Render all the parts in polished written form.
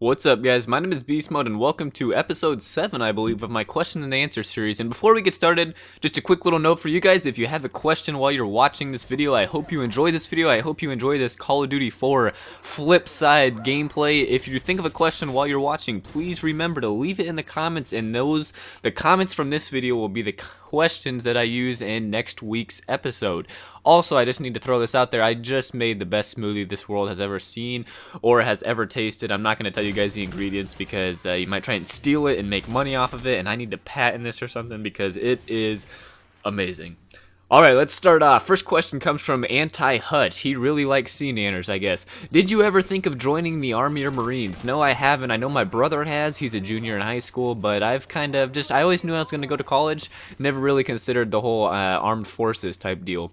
What's up, guys? My name is Beastmode and welcome to episode 7, I believe, of my question and answer series. And before we get started, just a quick little note for you guys. If you have a question while you're watching this video, I hope you enjoy this video. I hope you enjoy this Call of Duty 4 flip side gameplay. If you think of a question while you're watching, please remember to leave it in the comments, and the comments from this video will be the questions that I use in next week's episode. Also, I just need to throw this out there. I just made the best smoothie this world has ever seen or has ever tasted. I'm not going to tell you guys the ingredients because you might try and steal it and make money off of it, and I need to patent this or something because it is amazing. Alright, let's start off. First question comes from Anti-Hutch. He really likes sea nanners, I guess. Did you ever think of joining the Army or Marines? No, I haven't. I know my brother has. He's a junior in high school, but I've kind of just, I always knew I was going to go to college. Never really considered the whole armed forces type deal.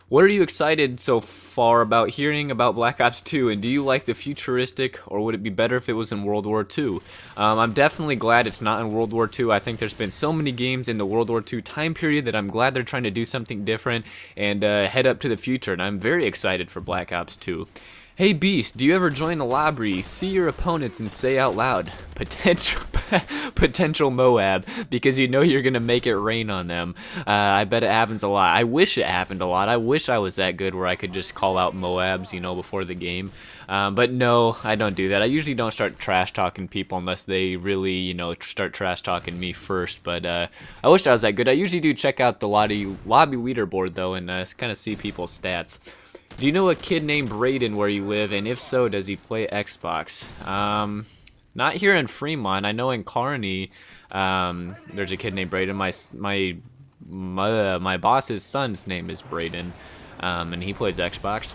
What are you excited so far about hearing about Black Ops 2, and do you like the futuristic, or would it be better if it was in World War II? I'm definitely glad it's not in World War II. I think there's been so many games in the World War II time period that I'm glad they're trying to do something different and head up to the future, and I'm very excited for Black Ops 2. Hey Beast, do you ever join a lobby, see your opponents, and say out loud, potential Moab, because you know you're going to make it rain on them? I bet it happens a lot. I wish it happened a lot. I wish I was that good where I could just call out Moabs, you know, before the game. But no, I don't do that. I usually don't start trash talking people unless they really, you know, start trash talking me first. But I wish I was that good. I usually do check out the lobby leaderboard, though, and kind of see people's stats. Do you know a kid named Braden where you live, and if so, does he play Xbox? Not here in Fremont. I know in Kearney, there's a kid named Braden. My boss's son's name is Braden, and he plays Xbox.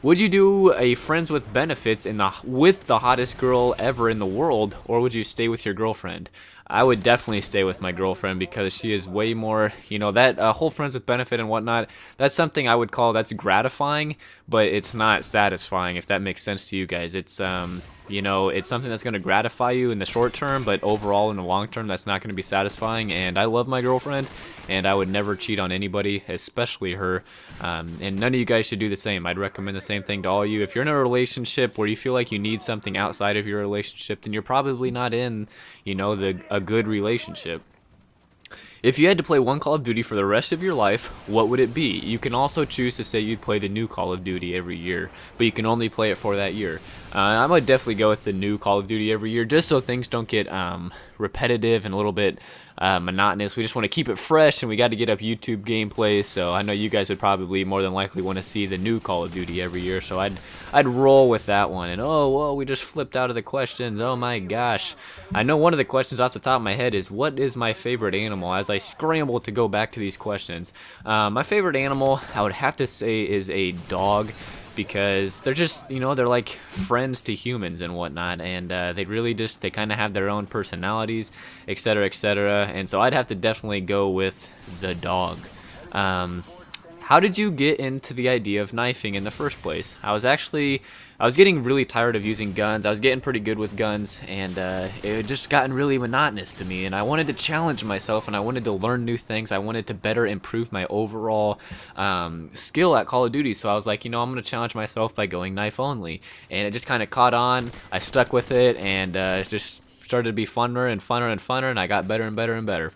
Would you do a friends with benefits with the hottest girl ever in the world, or would you stay with your girlfriend? I would definitely stay with my girlfriend because she is way more, you know, that whole friends with benefit and whatnot, that's something I would call, that's gratifying, but it's not satisfying, if that makes sense to you guys. It's, you know, it's something that's going to gratify you in the short term, but overall in the long term, that's not going to be satisfying, and I love my girlfriend, and I would never cheat on anybody, especially her, and none of you guys should do the same. I'd recommend the same thing to all of you. If you're in a relationship where you feel like you need something outside of your relationship, then you're probably not in, you know, a good relationship. If you had to play one Call of Duty for the rest of your life, what would it be? You can also choose to say you'd play the new Call of Duty every year, but you can only play it for that year. I might definitely go with the new Call of Duty every year, just so things don't get repetitive and a little bit monotonous. We just want to keep it fresh, and we got to get up YouTube gameplays, so I know you guys would probably more than likely want to see the new Call of Duty every year, so I'd roll with that one. And oh, well, we just flipped out of the questions. Oh my gosh. I know one of the questions off the top of my head is, what is my favorite animal? As I scramble to go back to these questions, my favorite animal, I would have to say, is a dog, because they're just, you know, they're like friends to humans and whatnot, and they really just, they kind of have their own personalities, etc., etc., and so I'd have to definitely go with the dog. How did you get into the idea of knifing in the first place? I was getting really tired of using guns. I was getting pretty good with guns, and it had just gotten really monotonous to me, and I wanted to challenge myself, and I wanted to learn new things. I wanted to better improve my overall skill at Call of Duty, so I was like, you know, I'm going to challenge myself by going knife only, and it just kind of caught on. I stuck with it, and it just started to be funner and funner and funner, and I got better and better and better.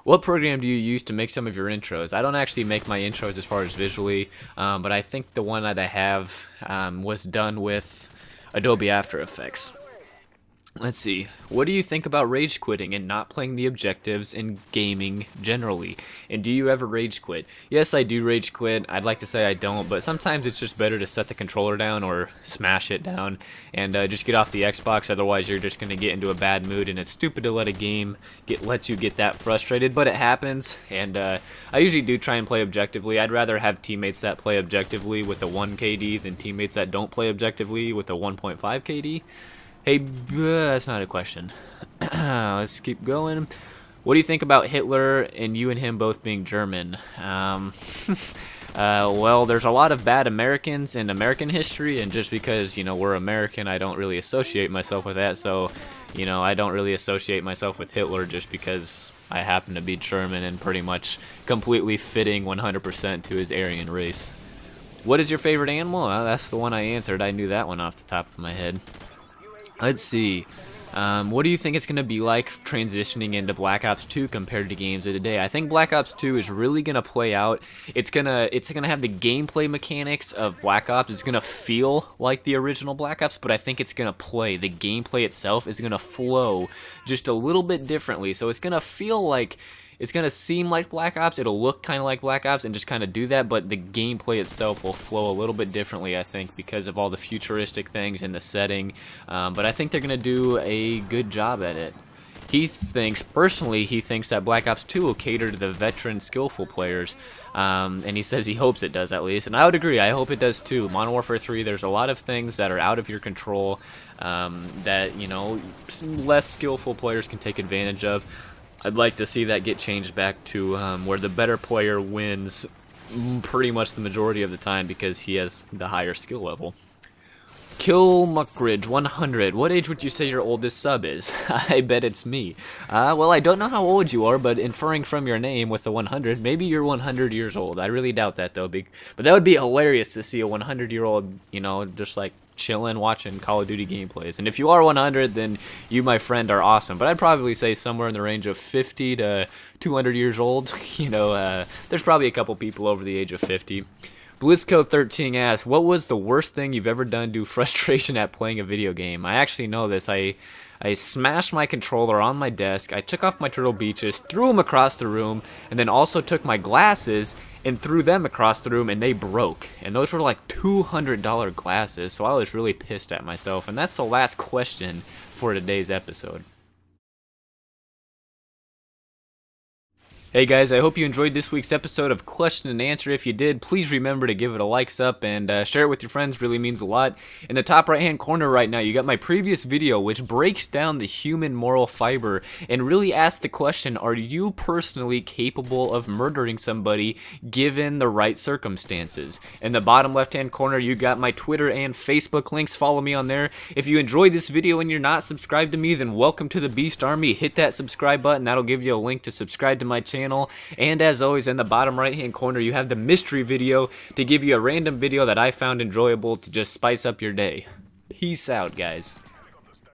What program do you use to make some of your intros? I don't actually make my intros as far as visually, but I think the one that I have was done with Adobe After Effects. Let's see. What do you think about rage quitting and not playing the objectives in gaming generally? And do you ever rage quit? Yes, I do rage quit. I'd like to say I don't, but sometimes it's just better to set the controller down or smash it down and just get off the Xbox. Otherwise, you're just going to get into a bad mood, and it's stupid to let a game let you get that frustrated, but it happens. And I usually do try and play objectively. I'd rather have teammates that play objectively with a 1 KD than teammates that don't play objectively with a 1.5 KD. Hey, that's not a question. Let's keep going. What do you think about Hitler and you and him both being German? Well, there's a lot of bad Americans in American history, and just because, you know, we're American, I don't really associate myself with that, so, you know, I don't really associate myself with Hitler just because I happen to be German and pretty much completely fitting 100% to his Aryan race. What is your favorite animal? Well, that's the one I answered. I knew that one off the top of my head. Let's see. What do you think it's going to be like transitioning into Black Ops 2 compared to games of today? I think Black Ops 2 is really going to play out. It's gonna have the gameplay mechanics of Black Ops. It's going to feel like the original Black Ops, but I think it's going to play. The gameplay itself is going to flow just a little bit differently. So it's going to feel like, it's going to seem like Black Ops, it'll look kind of like Black Ops and just kind of do that, but the gameplay itself will flow a little bit differently, I think, because of all the futuristic things and the setting, but I think they're going to do a good job at it. Personally, he thinks that Black Ops 2 will cater to the veteran, skillful players, and he says he hopes it does at least, and I would agree, I hope it does too. Modern Warfare 3, there's a lot of things that are out of your control that, you know, less skillful players can take advantage of. I'd like to see that get changed back to where the better player wins pretty much the majority of the time because he has the higher skill level. Kill Muckridge 100. What age would you say your oldest sub is? I bet it's me. Well, I don't know how old you are, but inferring from your name with the 100, maybe you're 100 years old. I really doubt that though. But that would be hilarious to see a 100-year-old, you know, just like chilling, watching Call of Duty gameplays. And if you are 100, then you, my friend, are awesome. But I'd probably say somewhere in the range of 50 to 200 years old. You know, there's probably a couple people over the age of 50. Blizzco13 asks, what was the worst thing you've ever done due to frustration at playing a video game? I actually know this. I smashed my controller on my desk, I took off my Turtle Beaches, threw them across the room, and then also took my glasses and threw them across the room, and they broke. And those were like $200 glasses, so I was really pissed at myself. And that's the last question for today's episode. Hey guys, I hope you enjoyed this week's episode of Question and Answer. If you did, please remember to give it a likes up and share it with your friends. Really means a lot. In the top right hand corner right now, you got my previous video which breaks down the human moral fiber and really asks the question, are you personally capable of murdering somebody given the right circumstances? In the bottom left hand corner, you got my Twitter and Facebook links. Follow me on there. If you enjoyed this video and you're not subscribed to me, then welcome to the Beast Army. Hit that subscribe button. That'll give you a link to subscribe to my channel. And as always, in the bottom right hand corner, you have the mystery video to give you a random video that I found enjoyable to just spice up your day. Peace out, guys.